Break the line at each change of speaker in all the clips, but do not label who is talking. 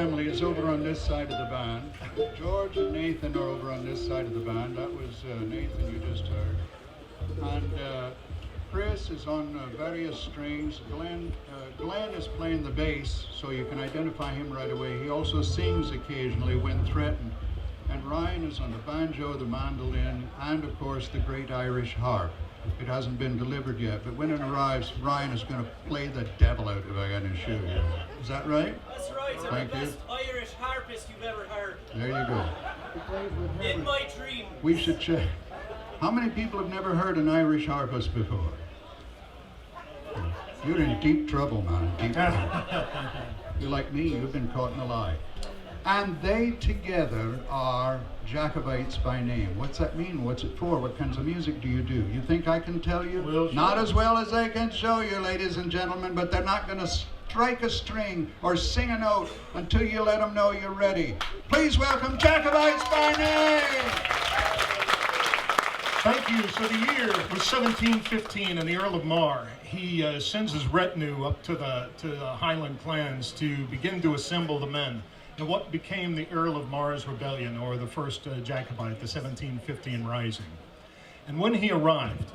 family is over on this side of the band. George and Nathan are over on this side of the band. That was Nathan you just heard. And Chris is on various strings. Glenn is playing the bass, so you can identify him right away. He also sings occasionally when threatened. And Ryan is on the banjo, the mandolin, and of course the great Irish harp. It hasn't been delivered yet, but when it arrives, Ryan is going to play the devil out of it, I can assure you. Is that right?
That's right.
Thank
the
you.
best Irish harpist you've ever heard.
There you go.
In my dream.
We should check. How many people have never heard an Irish harpist before? You're in deep trouble, man. Deep trouble. You're like me, you've been caught in a lie. And they together are Jacobites by Name. What's that mean? What's it for? What kinds of music do you do? You think I can tell you?
Well, sure.
Not as well as I can show you, ladies and gentlemen, but they're not going to strike a string or sing a note until you let them know you're ready. Please welcome Jacobites by Name!
Thank you. So the year was 1715, and the Earl of Mar, he sends his retinue up to the Highland clans to begin to assemble the men in what became the Earl of Mar's Rebellion, or the first Jacobite, the 1715 Rising. And when he arrived,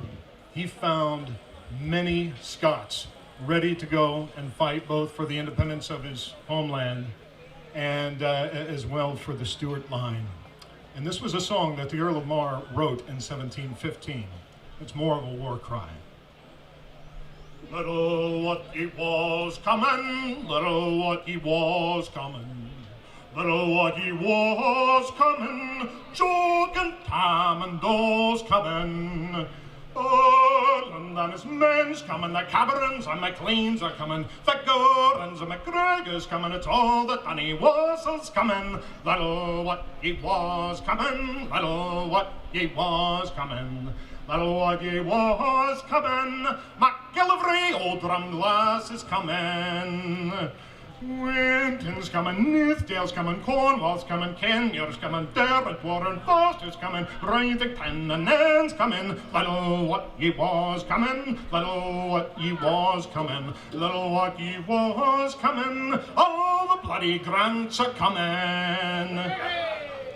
he found many Scots ready to go and fight both for the independence of his homeland and as well for the Stuart line. And this was a song that the Earl of Mar wrote in 1715. It's more of a war cry. Little what he was coming, little what he was coming. Little what he was coming, Jock and Tam and those coming. Ireland and his men's coming, the Camerons and MacLeans are coming, the Gorans and MacGregors coming, it's all the Danny Wassels coming. Little what he was coming, little what he was coming. Little what he was coming, MacGillivray, old Drumglass is coming. Winton's coming, Nithdale's coming, Cornwall's coming, Kenmure's coming, Dermot, Warren, Foster's coming, Bridget, and Nan's coming. Little what he was coming, little what he was coming, little what he was coming, all the bloody Grants are coming.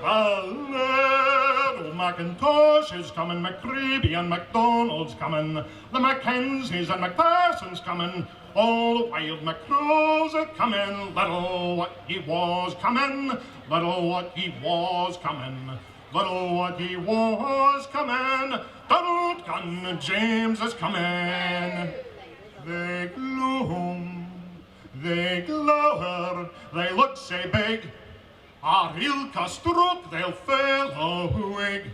Ballad, old Macintosh is coming, McCreeby and MacDonald's coming, the Mackenzies and MacPherson's coming, all the wild MacCrows are coming. Little what he was coming, little what he was coming, little what he was coming, Donald Gunn James is coming. They gloom, they glower, they look sae big, our ilka struck they'll fail a wig.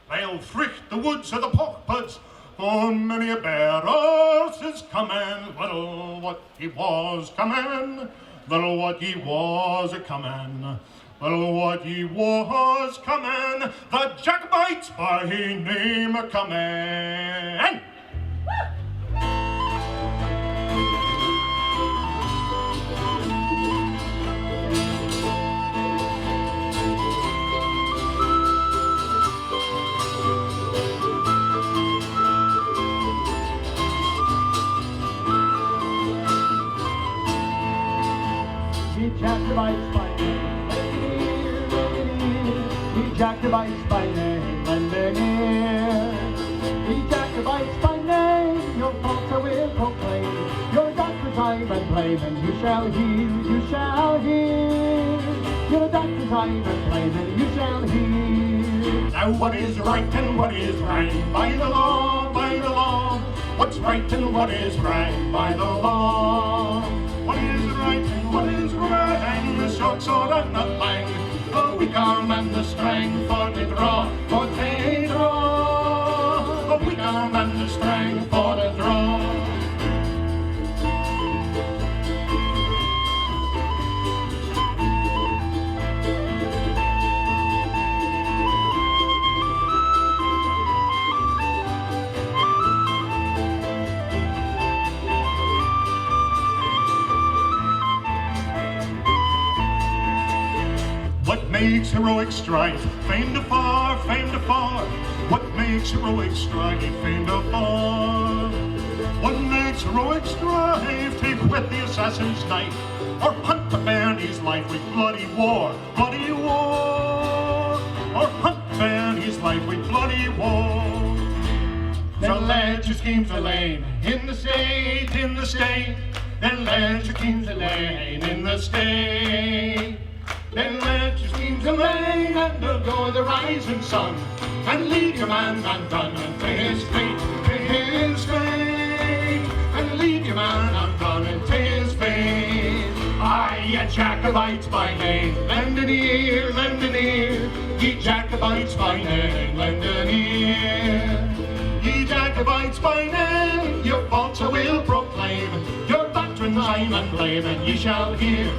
They'll fricht the woods of the pockpuds, for many a bear horse is coming. Little what he was coming, little what he was a-coming, little what he was coming, the Jacobites by name are coming.
Jacobites by name, we Jacobites by name, and they're near. We Jacobites by name, your faults I will proclaim. Your doctor's time and blame, and you shall hear, you shall hear. Your doctor's time and blame, and you shall hear.
Now what is right and what is right by the law, by the law? What's right and what is right by the law? What is right and what is right? The short sword and the lang, the weak arm and the strength for the draw, for they draw. The weak arm and the strength for the draw. What makes heroic strife? Fame to far, fame to far. What makes heroic strife? Fame to far. What makes heroic strife? Take with the assassin's knife, or hunt the bairnie's life. life with bloody war, or hunt Fanny's life with bloody war. Then let your schemes Elaine in the state, Then let your schemes Elaine in the state. Then let your schemes Elaine undergo the rising sun, and leave your man undone unto his fate, and leave your man undone unto his fate. Aye, ye Jacobites by name, lend an ear, ye Jacobites by name, lend an ear. Ye Jacobites by name, your faults I will proclaim, your doctrines I'm unclaim, and ye shall hear,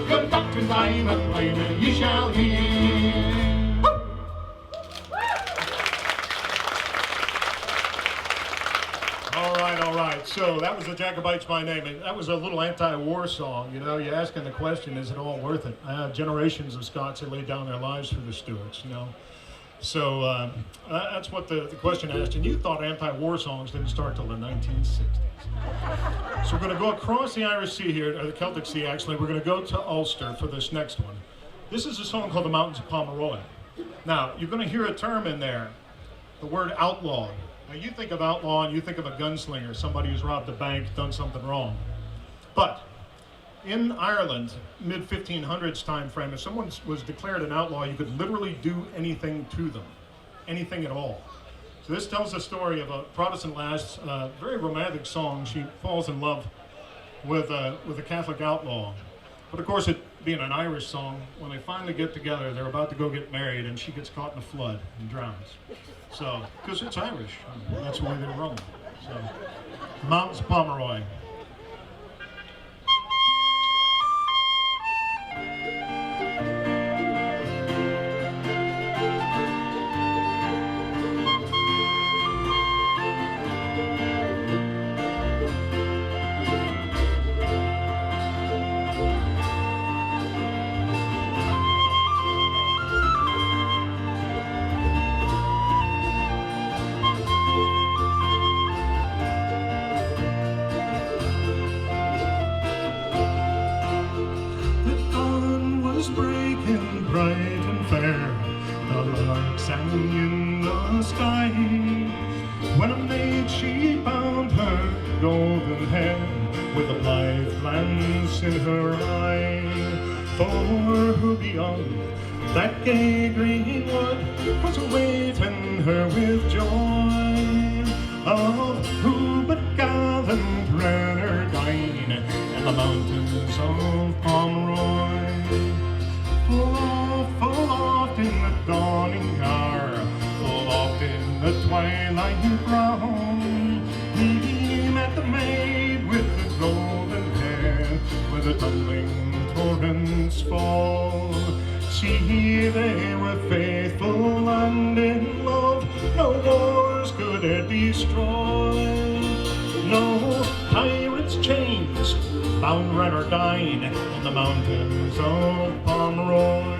your doctrines I'm unclaim, and ye shall hear. All right, so that was the Jacobites by Name, and that was a little anti-war song. You know, you're asking the question, is it all worth it? Generations of Scots had laid down their lives for the Stuarts, you know. So that's what the question asked, and you thought anti-war songs didn't start till the 1960s. So we're going to go across the Irish Sea here, or the Celtic Sea actually. We're going to go to Ulster for this next one. This is a song called the Mountains of Pomeroy. Now, you're going to hear a term in there, the word outlaw. Now, you think of outlaw and you think of a gunslinger, somebody who's robbed a bank, done something wrong. But in Ireland, mid-1500s time frame, if someone was declared an outlaw, you could literally do anything to them, anything at all. So this tells the story of a Protestant lass, very romantic song. She falls in love with a Catholic outlaw. But of course, it being an Irish song, when they finally get together, they're about to go get married, and she gets caught in a flood and drowns. So, because it's Irish, that's the way they roll. So, Mountains of Pomeroy. In the sky, when a maid she bound her golden hair with a blithe glance in her eye. For who beyond that gay green wood was awaiting her with joy? Of who but gallant Renardine in the mountains of Pomeroy? Full oft in the dawning hour, full oft in the twilight brown, he met the maid with the golden hair, where the tumbling torrents fall. See, they were faithful and in love, no wars could it destroy. No pirates' chains bound Renardine in the mountains of Pomeroy.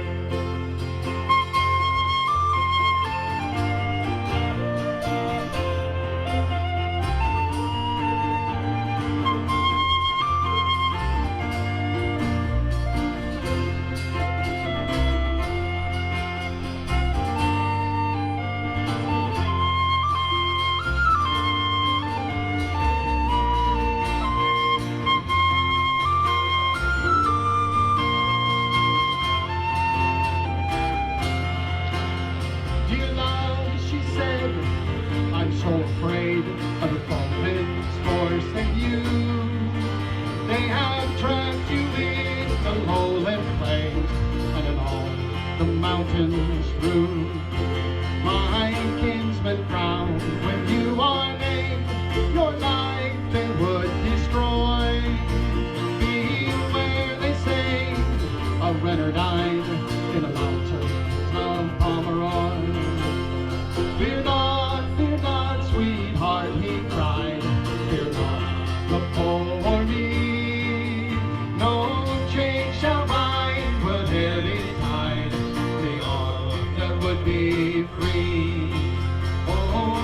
Be free. Oh,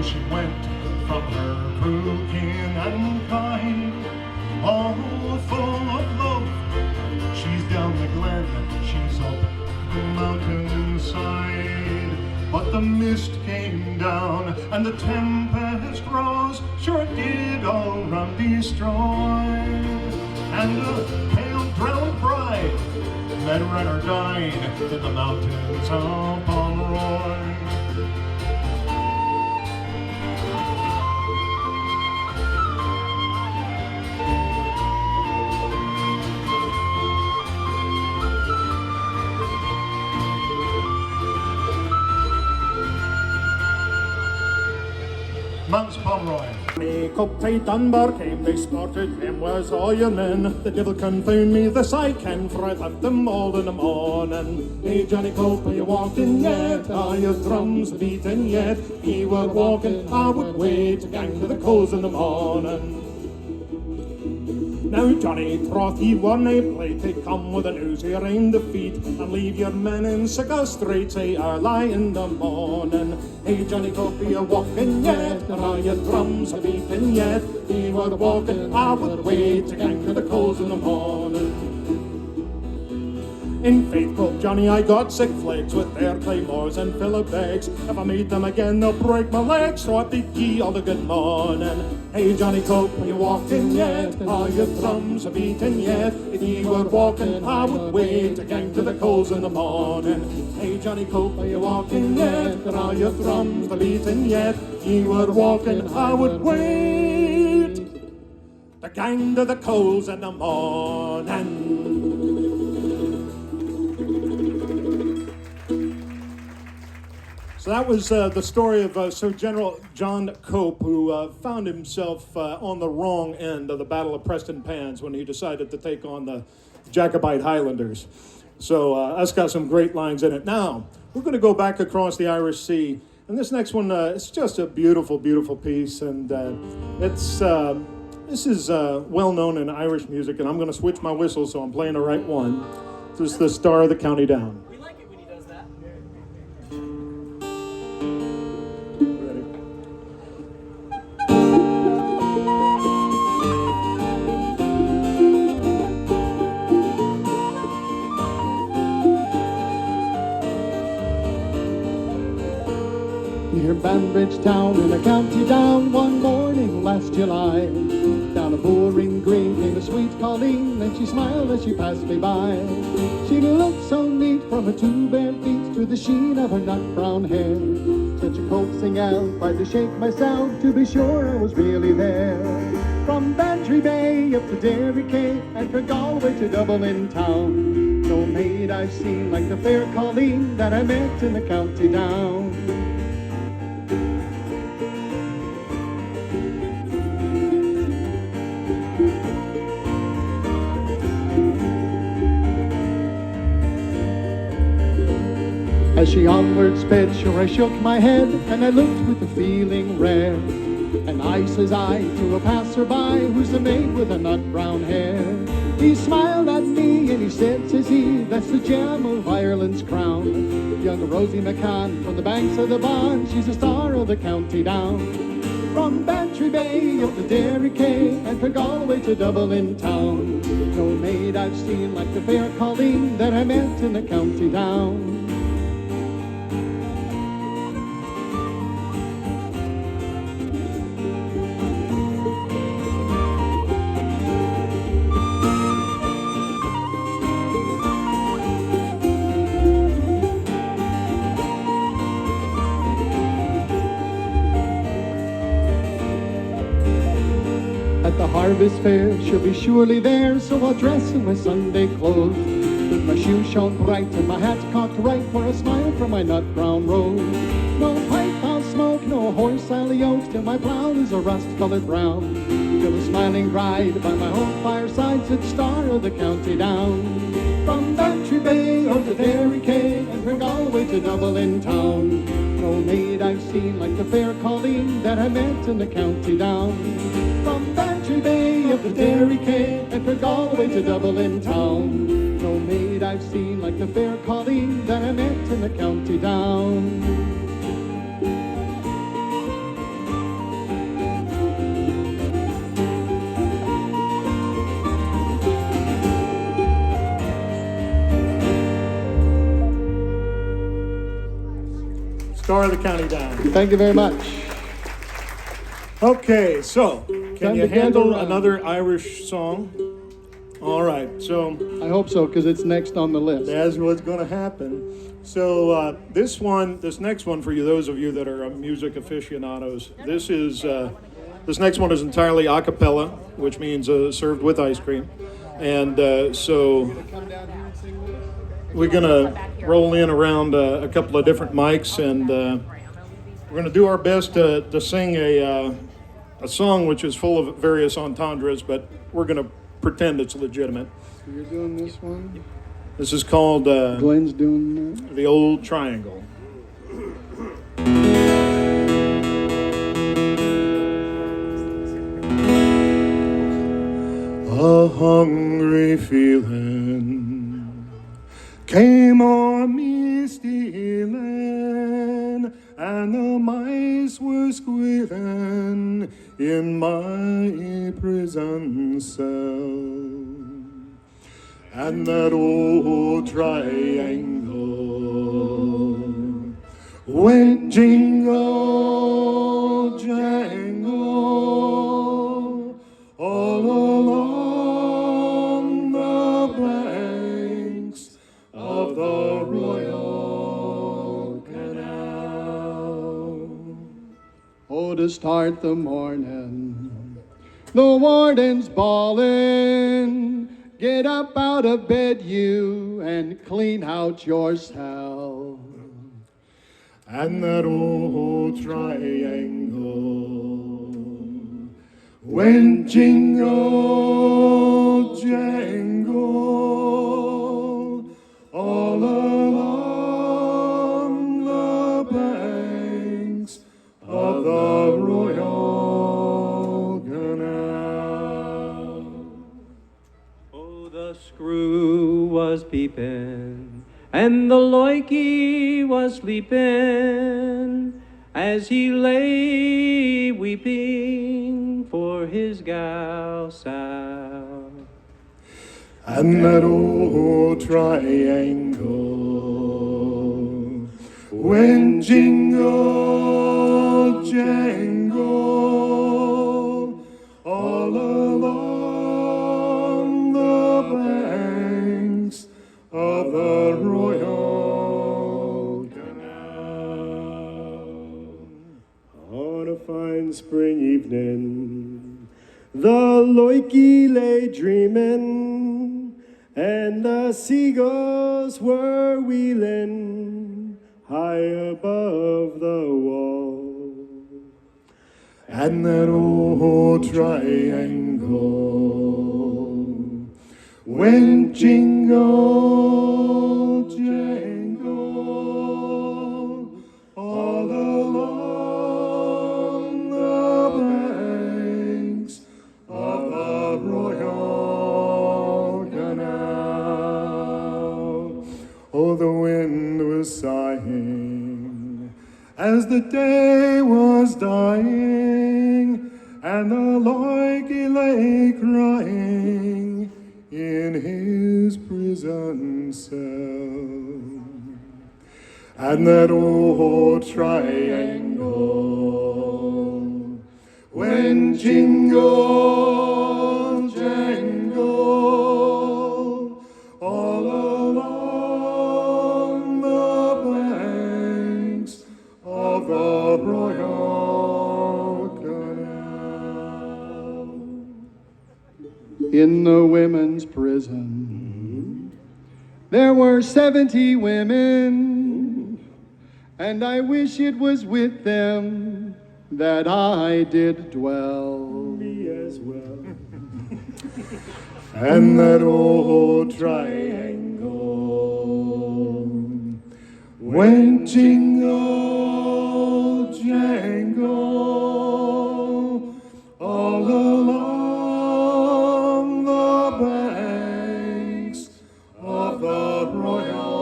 she went from her crew, kin and kind, all full of love. She's down the glen, she's up the mountainside. But the mist came down and the tempest rose, sure it did all run destroy. And a pale drowned bride met her dying in the mountains of Pomeroy. Mountains of Pomeroy.
Jacobites Dunbar came, they spotted him, was all your men. The devil confound me, this I can, for I left them all in the morning. Hey Johnny Cope, are you walking yet? Are your drums beating yet? He were walking, I would wait to gang to the coals in the morning. Now Johnny troth he were nae play, they come with the news here in the feet, and leave your men in Sicker Street, say early in the morning. Hey Johnny Cope, are you walking yet? And are your drums a beating yet? He were walking, I would wait to gang to the coals in the morning. In faith, quoth Johnny, I got sick flakes with their claymores and filler bags. If I meet them again, they'll break my legs, so I bid ye all the good morning. Hey Johnny Cope, are you walking yet? Are your drums a beating yet? If ye were walking, I would wait to gang to the coals in the morning. Hey Johnny Cope, are you walking yet? And are your drums a beating yet? If ye were walking, I would wait to gang to the coals in the morning. So that was the story of Sir General John Cope, who found himself on the wrong end of the Battle of Preston Pans when he decided to take on the Jacobite Highlanders. So that's got some great lines in it. Now, we're going to go back across the Irish Sea. And this next one, it's just a beautiful, beautiful piece. And this is well known in Irish music. And I'm going to switch my whistle, so I'm playing the right one. This is the Star of the County Down.
We like it when he does that.
Near Banbridge town in a county down, one morning last July, down a boring green came a sweet Colleen, and she smiled as she passed me by. She looked so neat from her two bare feet to the sheen of her nut brown hair. Such a coaxing out, tried to shake myself to be sure I was really there. From Bantry Bay up to Derry Quay, and from Galway to Dublin town, no maid I've seen like the fair Colleen that I met in the county down. As she onward sped, sure I shook my head, and I looked with a feeling rare. And I says I to a passer-by, who's the maid with the nut brown hair. He smiled at me and he said, says he, that's the gem of Ireland's crown. Young Rosie McCann from the banks of the Bon, she's the star of the county down. From Bantry Bay up to Derry Quay, and from Galway to Dublin town, no maid I've seen like the fair Colleen that I met in the county down. At the harvest fair, she'll be surely there, so I'll dress in my Sunday clothes, with my shoes shone bright and my hat cocked right for a smile from my nut brown rose. No pipe I'll smoke, no horse I'll yoke, till my plough is a rust-coloured brown, till a smiling bride by my home fireside sits star of the county down. From Bantry Bay up to Derry Quay, and from Galway to Dublin town, no maid I've seen like the fair Colleen that I met in the county down. From Bantry Bay up to Derry Quay, and from Galway to Dublin town, no maid I've seen like the fair Colleen that I met in the county down.
star of the county down.
Thank you very much.
Okay, so can
Time
you
to gather
handle
round.
another Irish song? All right, so
I hope so, because it's next on the list.
that's what's going to happen. So this next one for you, those of you that are music aficionados, this next one is entirely a cappella, which means served with ice cream. And so we're going to roll in around a couple of different mics, and we're going to do our best to sing a song which is full of various entendres, but we're going to pretend it's legitimate.
So you're doing this one?
This is called
Glenn's doing that?
The Auld Triangle. A hungry feeling came on me stealing, and the mice were squealing in my prison cell. And that old triangle went jingle, jangle, all along the banks of the Royal Canal.
Oh, to start the morning, the warden's bawling. Get up out of bed, you, and clean out your cell.
And that old triangle went jingle, jangle, all along the banks of the Royal Canal.
Oh, the screw was peeping, and the loikie was sleeping, as he lay weeping for his gal Sal.
And that old triangle went jingle, jangle, all along the banks of the Royal Canal. On a fine spring evening, the loikie lay dreaming, and the seagulls were wheeling high above the wall. And that old triangle went jingle, jangle, all along the banks of the Royal Canal. Oh, the wind was sighing as the day was dying, and the loikie lay crying in his prison cell. And that old triangle went jingle, jangle, all along the banks of the Royal Canal.
In the women's prison, there were 70 women, and I wish it was with them that I did dwell.
Me as well. And that old triangle went jingle, jangle, all along the banks of the Royal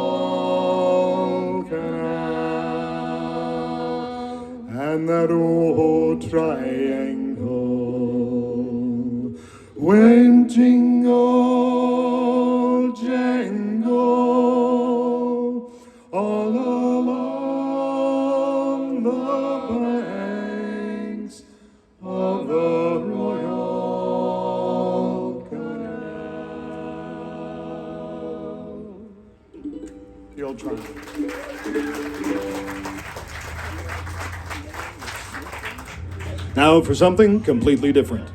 Canal. And that old triangle went jingle, jangle, all along Auld Triangle. Now for something completely different.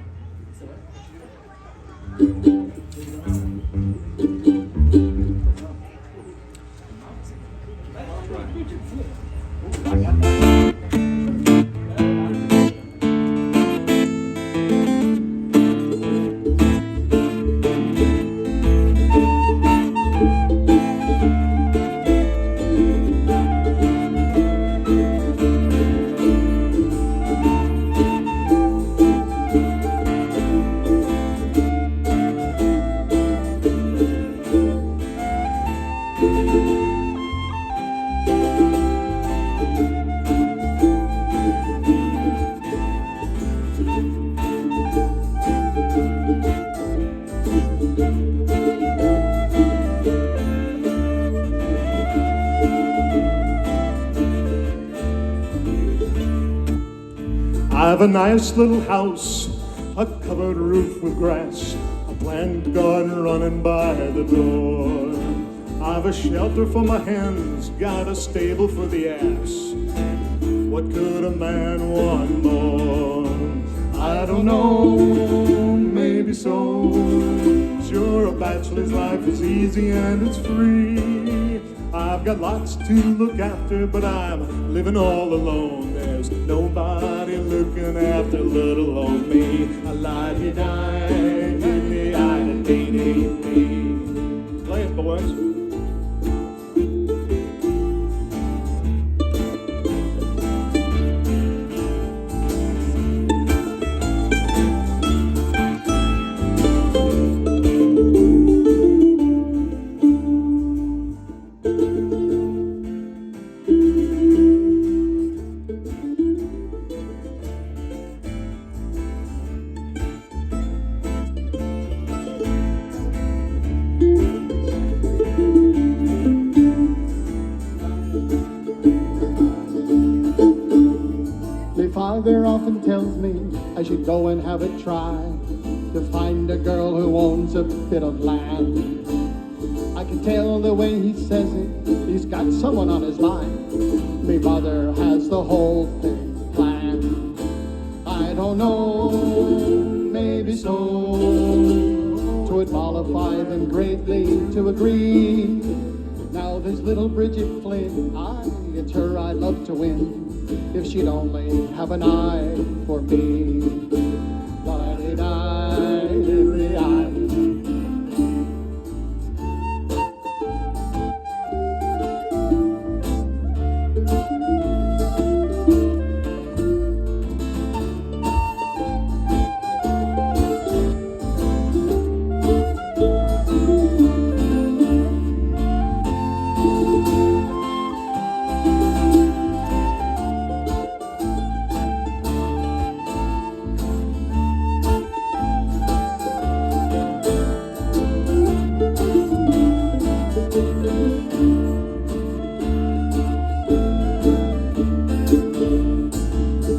I have a nice little house, a covered roof with grass, a planned garden running by the door. I have a shelter for my hens, got a stable for the ass. What could a man want more? I don't know, maybe so. Sure, a bachelor's life is easy and it's free. I've got lots to look after, but I'm living all alone. There's nobody looking after little old me. I la-di-di, di-di-di-di-di. Play it, boys.
Father often tells me I should go and have a try to find a girl who owns a bit of land. I can tell the way he says it, he's got someone on his mind. Me father has the whole thing planned. I don't know, maybe so. 'Twould mollify them greatly to agree. Now there's little Bridget Flynn, it's her I'd love to win. If she'd only have an eye for me. La-di-di-di-di-di.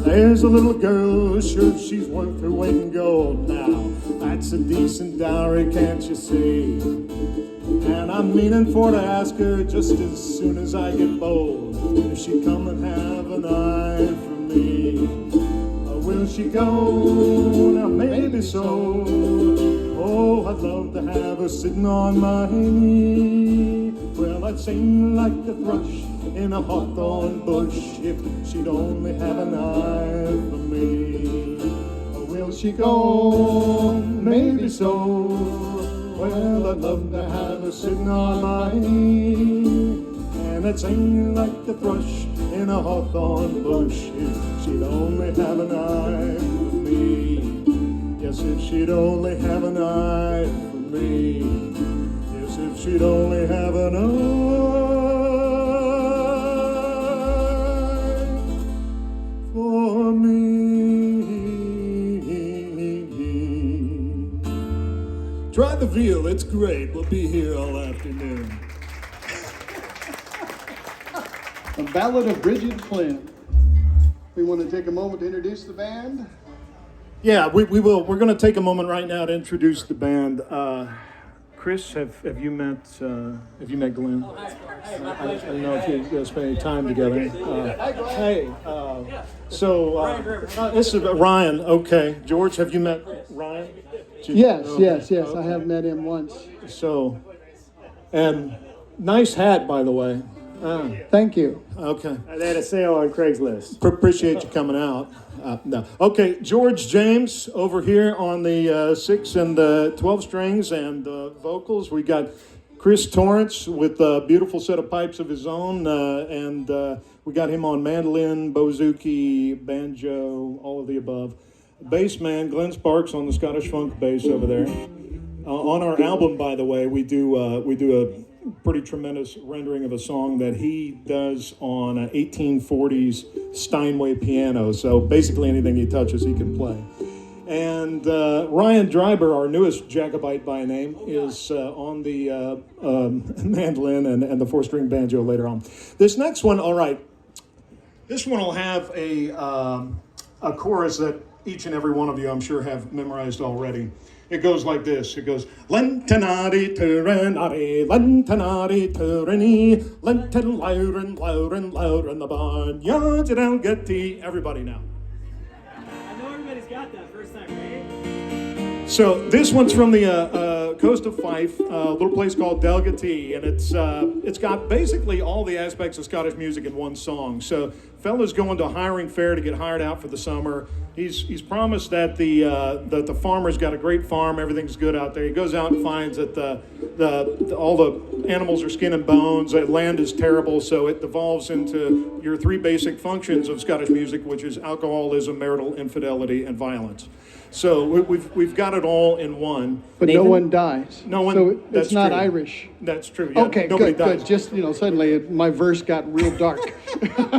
There's a little girl, sure she's worth her weight in gold now. That's a decent dowry, can't you see? And I'm meaning for to ask her just as soon as I get bold, if she'd come and have an eye for me. Or will she go? Now maybe so. Oh, I'd love to have her sitting on my knee. Well, I'd sing like the thrush in a hawthorn bush if she'd only have an eye for me. Or will she go? Maybe so. Well, I'd love to have her sitting on my knee. And I'd sing like the thrush in a hawthorn bush if she'd only have an eye for me. Yes, if she'd only have an eye for me. Yes, if she'd only have an eye for me. Try the veal, it's great. We'll be here all afternoon. A Ballad of Bridget Flynn. We want to take a moment to introduce the band.
Yeah, we will. We're going to take a moment right now to introduce the band. Chris, have you met Glenn? I don't know if you guys spent any time together. This is Ryan. Okay, George, have you met Ryan?
Yes. I have met him once.
So, and nice hat, by the way.
Thank you.
Okay.
They had a sale on Craigslist.
Appreciate you coming out. No. Okay, George James over here on the 6 and 12 strings and vocals. We got Chris Torrance with a beautiful set of pipes of his own, and we got him on mandolin, bouzouki, banjo, all of the above. Bass man Glenn Sparks on the Scottish funk bass over there. On our album, by the way, we do a pretty tremendous rendering of a song that he does on an 1840s Steinway piano. So basically anything he touches, he can play. And Ryan Dryber, our newest Jacobite by name, is on the mandolin and the 4-string banjo later on. This next one, all right, this one will have a chorus that each and every one of you, I'm sure, have memorized already. It goes like this. It goes, Lentenari Turenari, Lentenari Tureni, Lenten Lauren, Lauren, Lauren, the Barnyards of Delgaty. Everybody now.
I know everybody's got that first time, right?
So this one's from the coast of Fife, a little place called Delgaty, and it's got basically all the aspects of Scottish music in one song. So fella's going to a hiring fair to get hired out for the summer. He's promised that the farmer's got a great farm, everything's good out there. He goes out and finds that all the animals are skin and bones, the land is terrible, so it devolves into your 3 basic functions of Scottish music, which is alcoholism, marital infidelity, and violence. So we've got it all in one.
But
Nathan?
no one dies.
No one.
So
that's
it's not
true.
Irish.
That's true. Yeah,
Okay,
nobody
good.
dies.
Just, suddenly my verse got real dark.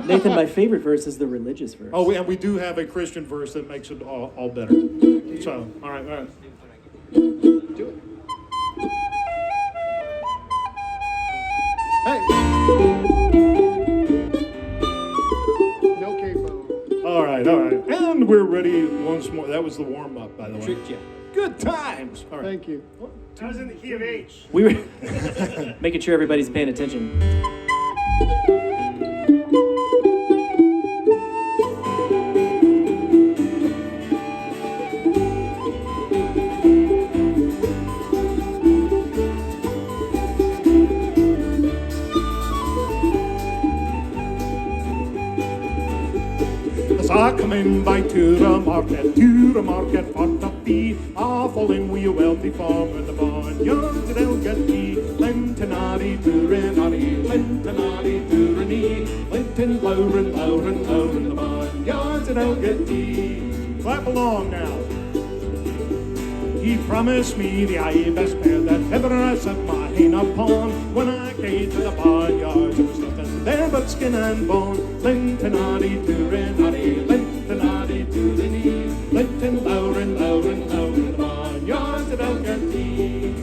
Nathan, my favorite verse is the religious verse.
Oh, and we do have a Christian verse that makes it all better. So, all right.
Do it. Hey. No capo.
All right. And we're ready once more. That was the warm-up, by the way.
Tricked you.
Good times. All right.
Thank you.
I was in the key of H.
We were making sure everybody's paying attention.
As I come in by to the market for the fee, I fall in with a wealthy farmer, the Barnyards of Delgaty. Lentenari Turenari, Lentenari Tureni, Lenten Lauren, Lauren, Lauren, the Barnyards of Delgaty. Clap along now. He promised me the best pair that ever I set my hand upon. When I came to the barnyards, there was nothing there but skin and bone. Lentenari Turenari, Lentenari Tureni, Lenten Lauren, Lauren, Lauren, the Barnyards of Delgaty.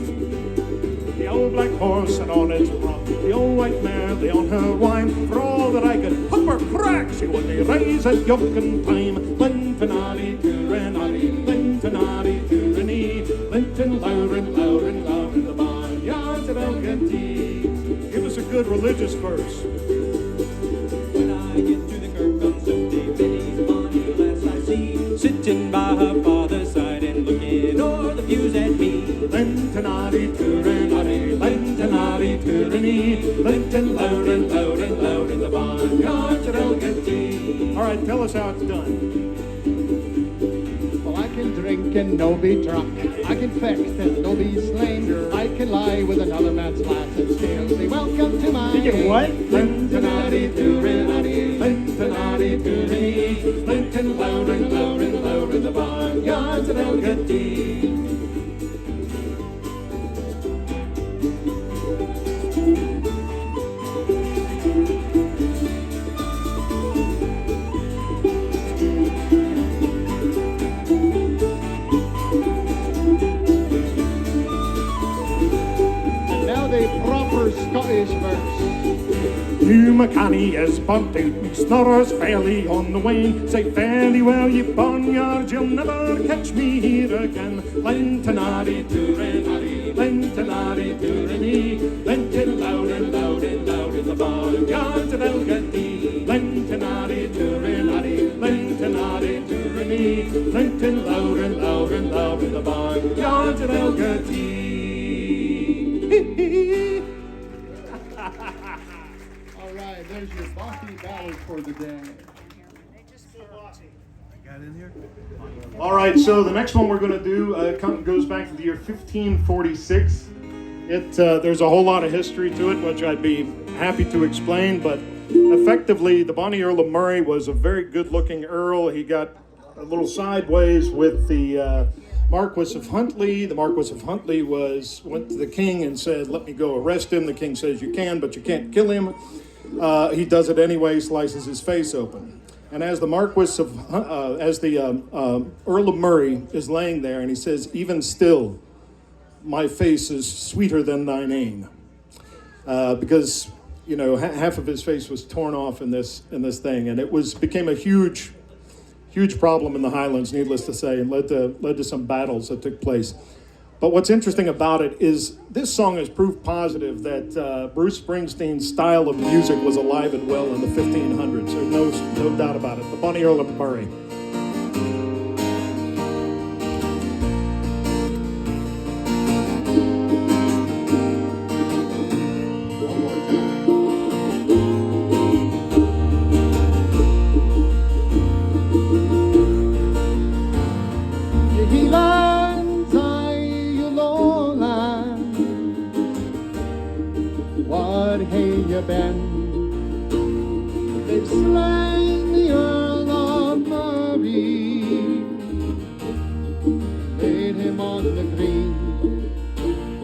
The old black horse sat on its rump, the old white mare lay on her wine. For all that I could pump her crack, she wouldn't raise a yoke in time. Lentenari Turenari, Lentenari Tureni, Lenten Lauren, Lauren, Lauren, the Barnyards of Delgaty. Give us a good religious verse.
When I get to the kirk on Sunday, Betty's bonny lass I see, sitting by her father's side and looking o'er the pews at me.
Lentenari Turenari, Lentenari Tureni, Lenten Lauren, Lauren, Lauren, the Barnyards of Delgaty. All right, tell us how it's done.
Well, I can drink and no be drunk. I can fecht and no be slain. I can lie with another man's lass and still say, welcome to my...
You get what?
Lentenari Turenari, Lentenari Tureni, Lenten Lauren, Lauren, Lauren, the Barnyards of Delgaty.
Now the proper Scottish verse.
Hugh McCanny is burnt out, me snorers fairly on the wane. Say fairly well, ye Barnyards, you'll never catch me here again. Lentonari, Turenari, Lentonari, Tureni, Lenton loud and loud and loud in the Barnyards of Delgaty. Lentonari, Turenari, Lentonari, Tureni, Lenton loud and loud and loud in the Barnyards of Delgaty.
All right, there's your Bonny ballad for the day.
All right, so the next one we're going to do goes back to the year 1546. There's a whole lot of history to it, which I'd be happy to explain, but effectively, the Bonny Earl of Moray was a very good-looking earl. He got a little sideways with the Marquis of Huntly. The Marquis of Huntly went to the king and said, "Let me go arrest him." The king says, "You can, but you can't kill him." He does it anyway, slices his face open. And as the Earl of Moray is laying there, and he says, "Even still, my face is sweeter than thine ain," because half of his face was torn off in this thing, and it became a huge problem in the Highlands, needless to say, and led to some battles that took place. But what's interesting about it is this song is proof positive that Bruce Springsteen's style of music was alive and well in the 1500s. There's no doubt about it. The Bonny Earl of Moray.
They've slain the Earl of Moray, laid him on the green,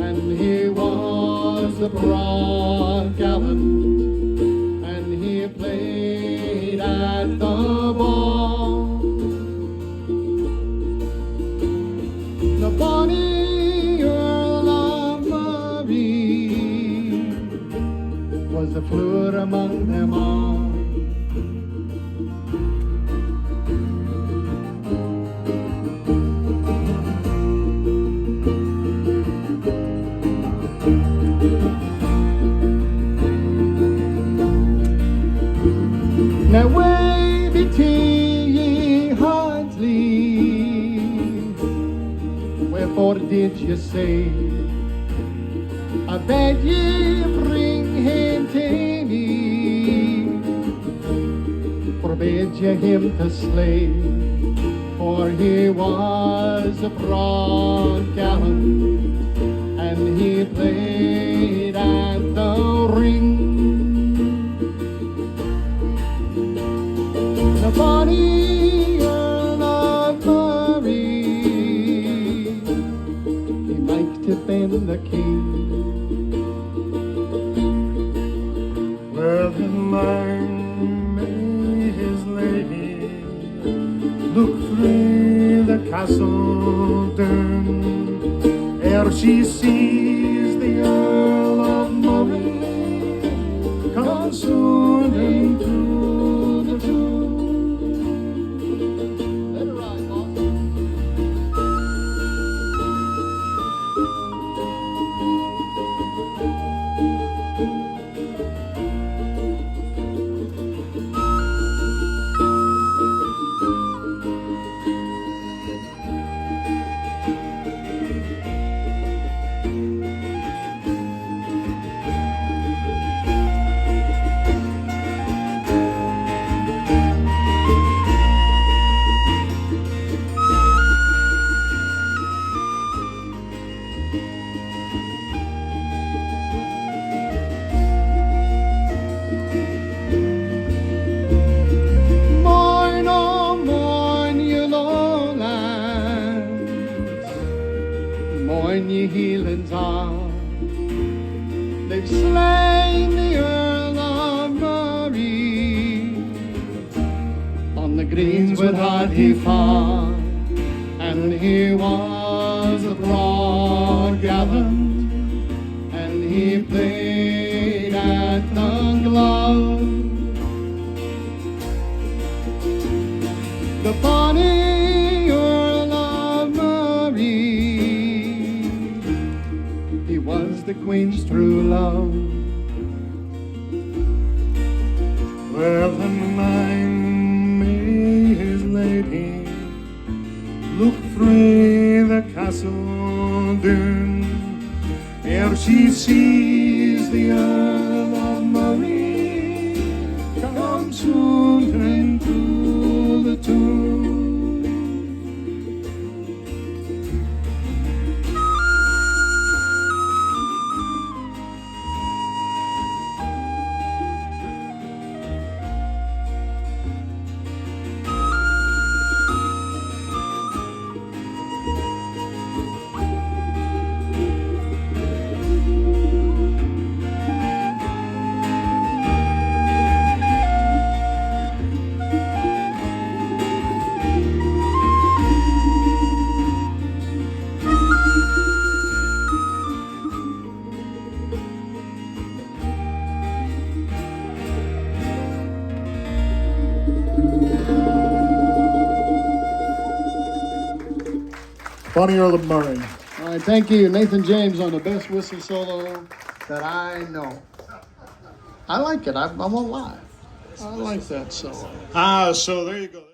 and he was a broad gallant, and he played at the ball. The Bonny Earl of Moray was the floor among them all. Now way between ye Huntly, wherefore did you say, I beg ye bring him to me, forbid ye him to slay, for he was a broad gallant, and he played at the ring. The Bonny Earl of Moray, he might have been the king.
Well, in line may his lady look through the castle dun, ere she sees the Earl of Moray come swooning through the tomb.
Let her ride, boss. Ye Highlands are, they've slain the Earl of Moray, on the greenswood had he fought, and he was a broad gallant, and he played at the glove. Bonny, Earl of Moray. He was the Queen's true love. Well, and mine may his lady look through the castle dune, ere she sees the Earl of Moray come soon into the tomb.
Bonny, Earl of Moray.
All right, thank you, Nathan James, on the best whistle solo that I know. I like it. I won't lie. I like that solo.
So there you go.